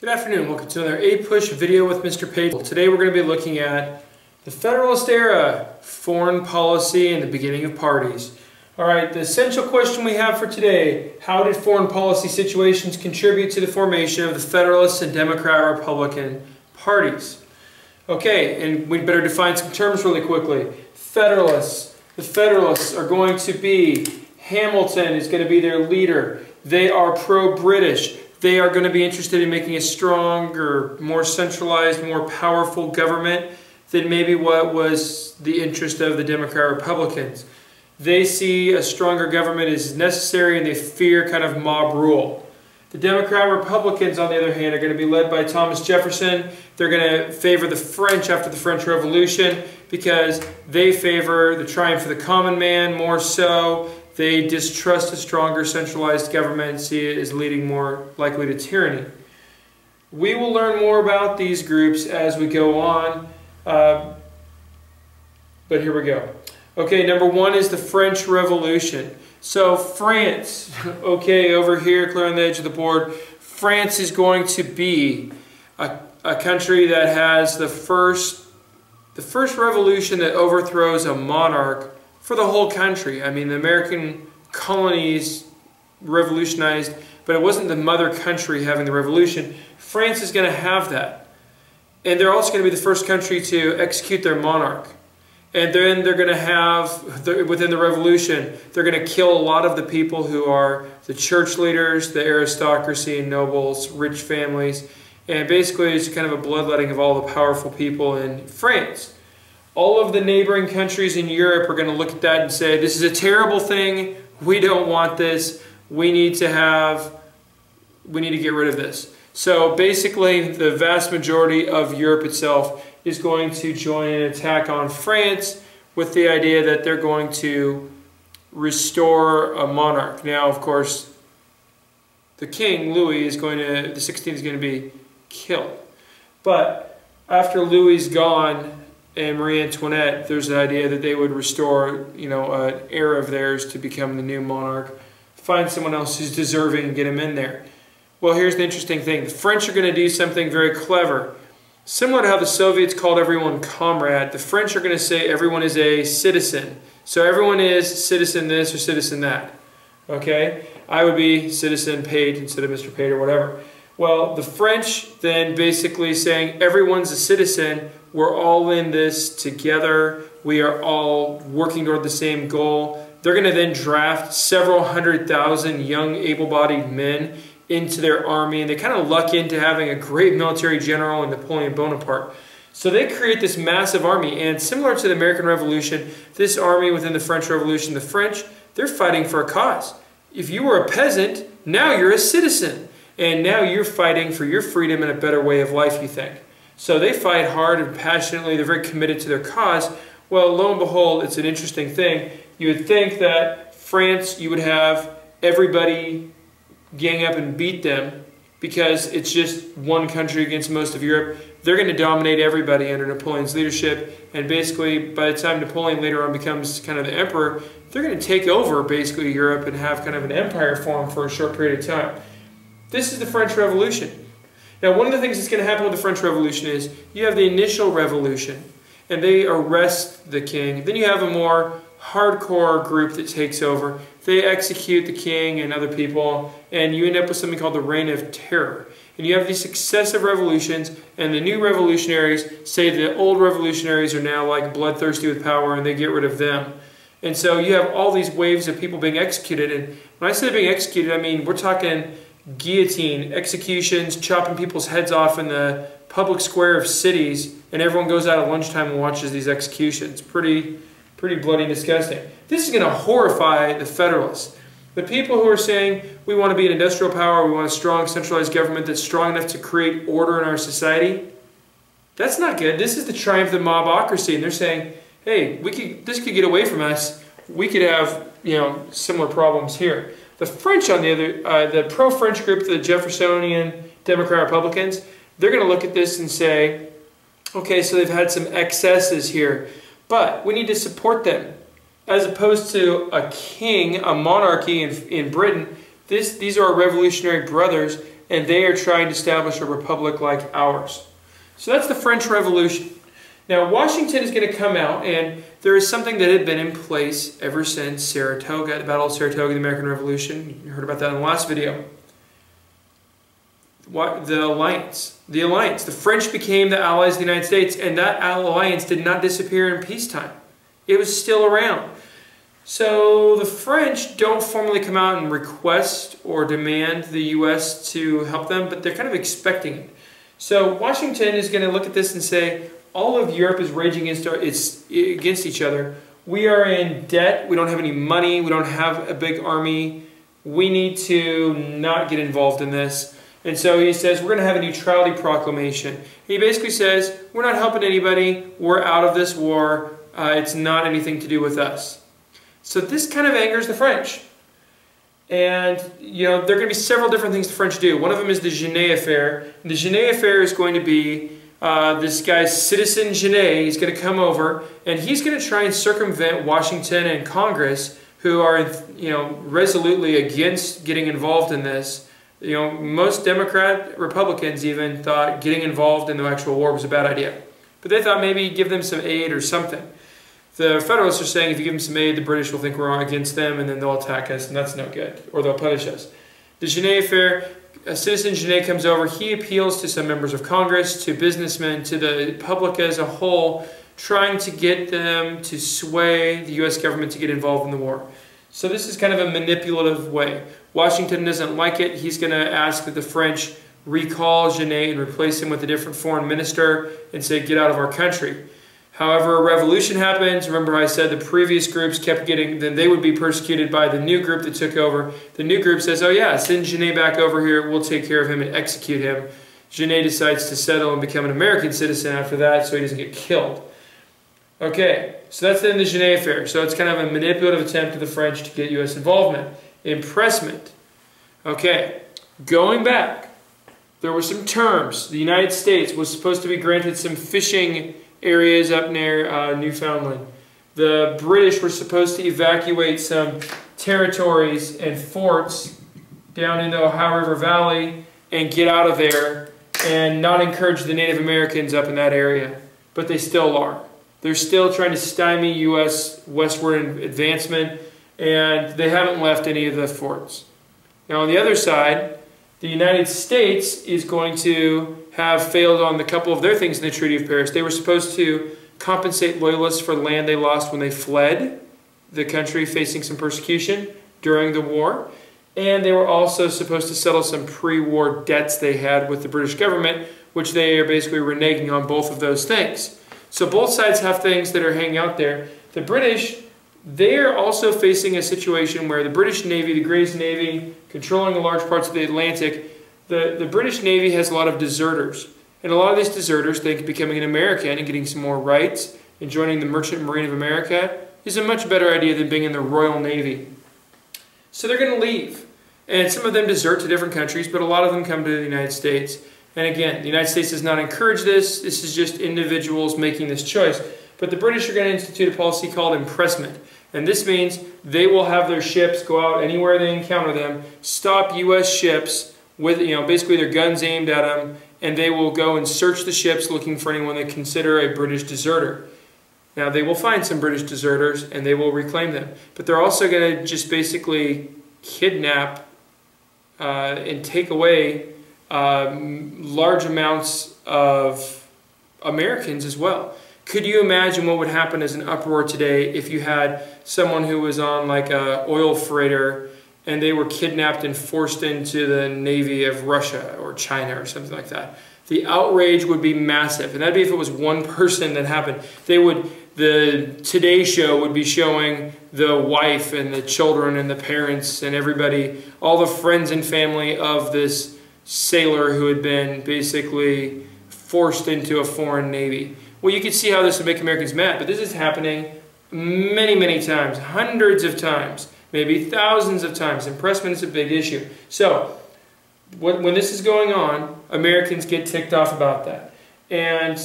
Good afternoon, welcome to another A-Push video with Mr. Page. Today we're going to be looking at the Federalist era, foreign policy, and the beginning of parties. Alright, the essential question we have for today: how did foreign policy situations contribute to the formation of the Federalist and Democrat-Republican parties? Okay, and we'd better define some terms really quickly. Federalists. The Federalists are going to be, Hamilton is going to be their leader. They are pro-British. They are going to be interested in making a stronger, more centralized, more powerful government than maybe what was the interest of the Democrat-Republicans. They see a stronger government as necessary and they fear kind of mob rule. The Democrat-Republicans, on the other hand, are going to be led by Thomas Jefferson. They're going to favor the French after the French Revolution because they favor the triumph of the common man more so. They distrust a stronger centralized government and see it as leading more likely to tyranny. We will learn more about these groups as we go on, but here we go. Okay, number one is the French Revolution. So France, okay, over here, clear on the edge of the board, France is going to be a country that has the first revolution that overthrows a monarch for the whole country. I mean, the American colonies revolutionized, but it wasn't the mother country having the revolution. France is going to have that. And they're also going to be the first country to execute their monarch. And then they're going to have, within the revolution, they're going to kill a lot of the people who are the church leaders, the aristocracy, nobles, rich families. And basically it's kind of a bloodletting of all the powerful people in France. All of the neighboring countries in Europe are going to look at that and say, this is a terrible thing, we don't want this, we need to get rid of this. So basically the vast majority of Europe itself is going to join an attack on France with the idea that they're going to restore a monarch. Now, of course, the king, Louis, the 16th is going to be killed. But after Louis is gone, and Marie Antoinette, there's the idea that they would restore, an heir of theirs to become the new monarch, find someone else who's deserving and get him in there. Well, here's the interesting thing. The French are going to do something very clever. Similar to how the Soviets called everyone comrade, the French are going to say everyone is a citizen. So everyone is citizen this or citizen that. Okay? I would be citizen Page instead of Mr. Page or whatever. Well, the French then basically saying everyone's a citizen, we're all in this together, we are all working toward the same goal. They're going to then draft several 100,000 young able-bodied men into their army, and they kind of luck into having a great military general in Napoleon Bonaparte. So they create this massive army, and similar to the American Revolution, this army within the French Revolution, the French, they're fighting for a cause. If you were a peasant, now you're a citizen. And now you're fighting for your freedom and a better way of life, you think. So they fight hard and passionately. They're very committed to their cause. Well, lo and behold, it's an interesting thing. You would think that France, you would have everybody gang up and beat them because it's just one country against most of Europe. They're going to dominate everybody under Napoleon's leadership. And basically, by the time Napoleon later on becomes kind of the emperor, they're going to take over basically Europe and have kind of an empire form for a short period of time. This is the French Revolution. Now, one of the things that's going to happen with the French Revolution is you have the initial revolution, and they arrest the king. Then you have a more hardcore group that takes over. They execute the king and other people, and you end up with something called the Reign of Terror. And you have these successive revolutions, and the new revolutionaries say the old revolutionaries are now like bloodthirsty with power, and they get rid of them. And so you have all these waves of people being executed. And when I say being executed, I mean we're talking guillotine, executions, chopping people's heads off in the public square of cities, and everyone goes out at lunchtime and watches these executions. Pretty bloody disgusting. This is going to horrify the Federalists. The people who are saying, we want to be an industrial power, we want a strong centralized government that's strong enough to create order in our society, that's not good. This is the triumph of the mobocracy, and they're saying, hey, this could get away from us. We could have, similar problems here. The French, on the other, the pro-French group, the Jeffersonian Democrat-Republicans, they're going to look at this and say, okay, so they've had some excesses here, but we need to support them. As opposed to a king, a monarchy in Britain, these are our revolutionary brothers, and they are trying to establish a republic like ours. So that's the French Revolution. Now, Washington is going to come out, and there is something that had been in place ever since Saratoga, the Battle of Saratoga, the American Revolution. You heard about that in the last video. The alliance. The French became the allies of the United States, and that alliance did not disappear in peacetime. It was still around. So the French don't formally come out and request or demand the U.S. to help them, but they're kind of expecting it. So Washington is going to look at this and say, all of Europe is raging against each other. We are in debt. We don't have any money. We don't have a big army. We need to not get involved in this. And so he says, we're going to have a neutrality proclamation. He basically says, we're not helping anybody. We're out of this war. It's not anything to do with us. So this kind of angers the French. And, you know, there are going to be several different things the French do. One of them is the Genet Affair. And the Genet Affair is going to be this guy, Citizen Genet. He's going to come over, and he's going to try and circumvent Washington and Congress, who are, you know, resolutely against getting involved in this. You know, most Republicans even thought getting involved in the actual war was a bad idea. But they thought maybe give them some aid or something. The Federalists are saying if you give them some aid, the British will think we're against them, and then they'll attack us, and that's no good, or they'll punish us. The Genet Affair, Citizen Genet comes over. He appeals to some members of Congress, to businessmen, to the public as a whole, trying to get them to sway the U.S. government to get involved in the war. So this is kind of a manipulative way. Washington doesn't like it. He's going to ask that the French recall Genet and replace him with a different foreign minister and say, get out of our country. However, a revolution happens. Remember I said the previous groups kept getting, then they would be persecuted by the new group that took over. The new group says, oh yeah, send Genet back over here. We'll take care of him and execute him. Genet decides to settle and become an American citizen after that so he doesn't get killed. Okay, so that's then the Genet Affair. So it's kind of a manipulative attempt of the French to get U.S. involvement. Impressment. Okay, going back, there were some terms. The United States was supposed to be granted some fishing areas up near Newfoundland. The British were supposed to evacuate some territories and forts down in the Ohio River Valley and get out of there and not encourage the Native Americans up in that area. But they still are. They're still trying to stymie U.S. westward advancement, and they haven't left any of the forts. Now on the other side, the United States is going to have failed on a couple of their things in the Treaty of Paris. They were supposed to compensate loyalists for land they lost when they fled the country facing some persecution during the war. And they were also supposed to settle some pre-war debts they had with the British government, which they are basically reneging on both of those things. So both sides have things that are hanging out there. The British, they are also facing a situation where the British Navy, the greatest Navy, controlling large parts of the Atlantic, the British Navy has a lot of deserters. And a lot of these deserters think becoming an American and getting some more rights and joining the Merchant Marine of America is a much better idea than being in the Royal Navy. So they're going to leave. And some of them desert to different countries, but a lot of them come to the United States. And again, the United States does not encourage this. This is just individuals making this choice. But the British are going to institute a policy called impressment. And this means they will have their ships go out anywhere they encounter them, stop U.S. ships with, basically their guns aimed at them, and they will go and search the ships looking for anyone they consider a British deserter. Now, they will find some British deserters, and they will reclaim them. But they're also going to just basically kidnap and take away large amounts of Americans as well. Could you imagine what would happen as an uproar today if you had someone who was on like an oil freighter and they were kidnapped and forced into the Navy of Russia or China or something like that? The outrage would be massive, and that'd be if it was one person that happened. The Today Show would be showing the wife and the children and the parents and everybody, all the friends and family of this sailor who had been basically forced into a foreign navy. Well, you can see how this would make Americans mad, but this is happening many, many times, hundreds of times, maybe thousands of times. Impressment is a big issue. So, when this is going on, Americans get ticked off about that. And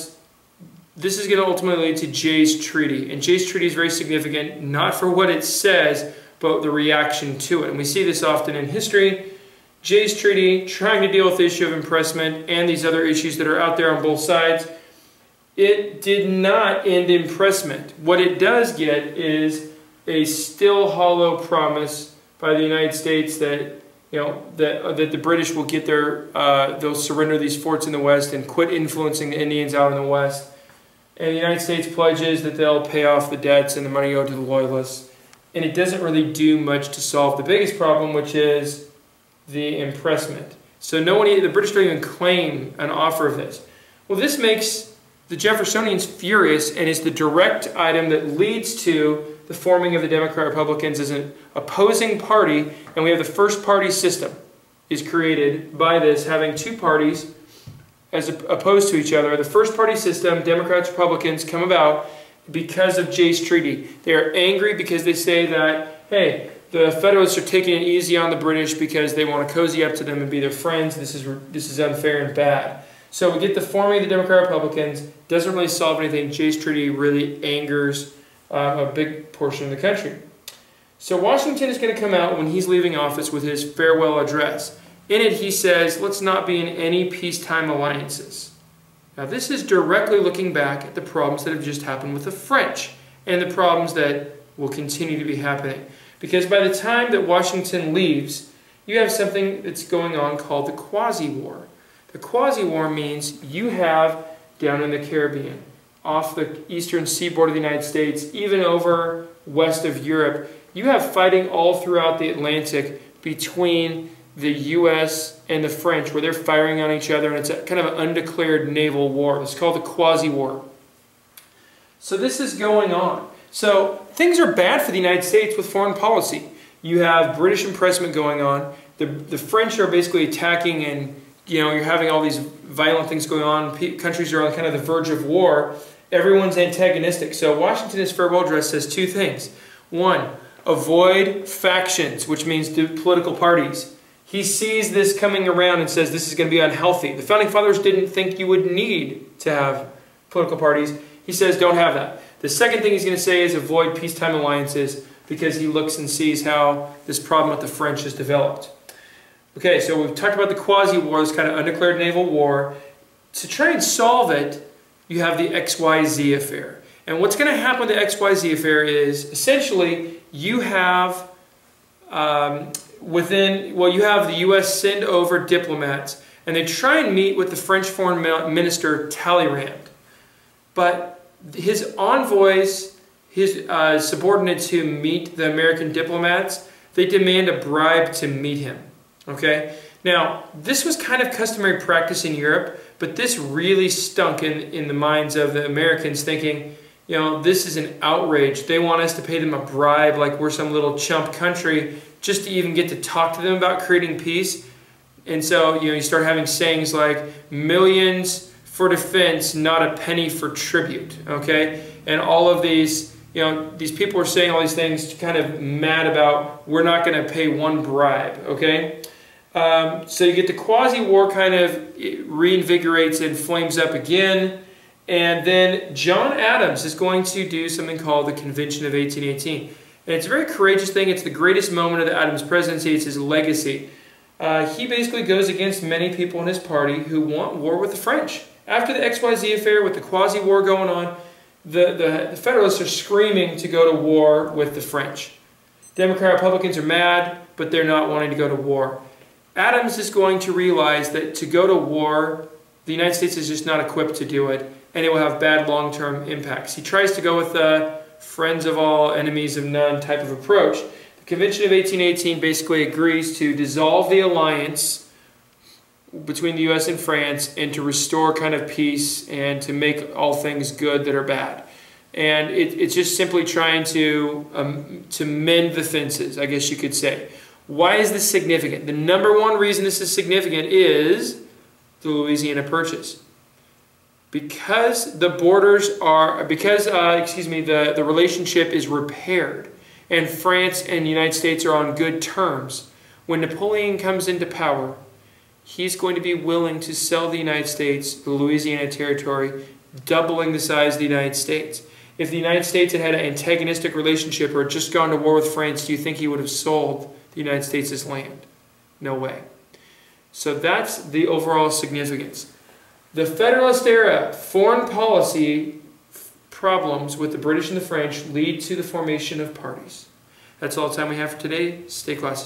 this is going to ultimately lead to Jay's Treaty. And Jay's Treaty is very significant, not for what it says, but the reaction to it. And we see this often in history. Jay's Treaty, trying to deal with the issue of impressment and these other issues that are out there on both sides, it did not end impressment. What it does get is a still hollow promise by the United States that that the British will get they'll surrender these forts in the West and quit influencing the Indians out in the West. And the United States pledges that they'll pay off the debts and the money owed to the Loyalists. And it doesn't really do much to solve the biggest problem, which is the impressment. So the British don't even claim an offer of this. Well, this makes the Jeffersonians furious, and is the direct item that leads to the forming of the Democrat-Republicans as an opposing party, and we have the first party system is created by this, having two parties as opposed to each other. The first party system, Democrats, Republicans, come about because of Jay's Treaty. They are angry because they say that, hey, the Federalists are taking it easy on the British because they want to cozy up to them and be their friends. This is unfair and bad. So we get the forming of the Democrat-Republicans. Doesn't really solve anything. Jay's Treaty really angers a big portion of the country. So Washington is going to come out when he's leaving office with his farewell address. In it, he says, let's not be in any peacetime alliances. Now, this is directly looking back at the problems that have just happened with the French and the problems that will continue to be happening. Because by the time that Washington leaves, you have something that's going on called the Quasi-War. The Quasi-War means you have down in the Caribbean, off the eastern seaboard of the United States, even over west of Europe, you have fighting all throughout the Atlantic between the U.S. and the French, where they're firing on each other, and it's a kind of an undeclared naval war. It's called the Quasi-War. So this is going on. So things are bad for the United States with foreign policy. You have British impressment going on. The French are basically attacking, and you're having all these violent things going on. Countries are on kind of the verge of war. Everyone's antagonistic. So Washington, in his farewell address, says two things. One, avoid factions, which means political parties. He sees this coming around and says this is going to be unhealthy. The Founding Fathers didn't think you would need to have political parties. He says don't have that. The second thing he's going to say is avoid peacetime alliances, because he looks and sees how this problem with the French has developed. Okay, so we've talked about the Quasi-War, this kind of undeclared naval war. To try and solve it, you have the XYZ affair. And what's going to happen with the XYZ affair is, essentially, you have you have the U.S. send over diplomats, and they try and meet with the French Foreign Minister Talleyrand. But his envoys, his subordinates who meet the American diplomats, they demand a bribe to meet him. Okay? Now, this was kind of customary practice in Europe, but this really stunk in the minds of the Americans, thinking, this is an outrage. They want us to pay them a bribe like we're some little chump country just to even get to talk to them about creating peace. And so, you start having sayings like, millions for defense, not a penny for tribute, okay? And all of these, these people are saying all these things kind of mad about, we're not going to pay one bribe, okay? So you get the Quasi-War kind of reinvigorates and flames up again. And then John Adams is going to do something called the Convention of 1818. And it's a very courageous thing. It's the greatest moment of the Adams presidency. It's his legacy. He basically goes against many people in his party who want war with the French. After the XYZ affair with the Quasi-War going on, the Federalists are screaming to go to war with the French. Democrat Republicans are mad, but they're not wanting to go to war. Adams is going to realize that to go to war, the United States is just not equipped to do it, and it will have bad long-term impacts. He tries to go with the friends of all, enemies of none type of approach. The Convention of 1818 basically agrees to dissolve the alliance between the U.S. and France and to restore kind of peace and to make all things good that are bad. And it's just simply trying to mend the fences, I guess you could say. Why is this significant? The number one reason this is significant is the Louisiana Purchase. Because the borders are, the relationship is repaired and France and the United States are on good terms, when Napoleon comes into power, he's going to be willing to sell the United States, the Louisiana Territory, doubling the size of the United States. If the United States had an antagonistic relationship or had just gone to war with France, do you think he would have sold the United States' land? No way. So that's the overall significance. The Federalist era foreign policy problems with the British and the French lead to the formation of parties. That's all the time we have for today. Stay classy.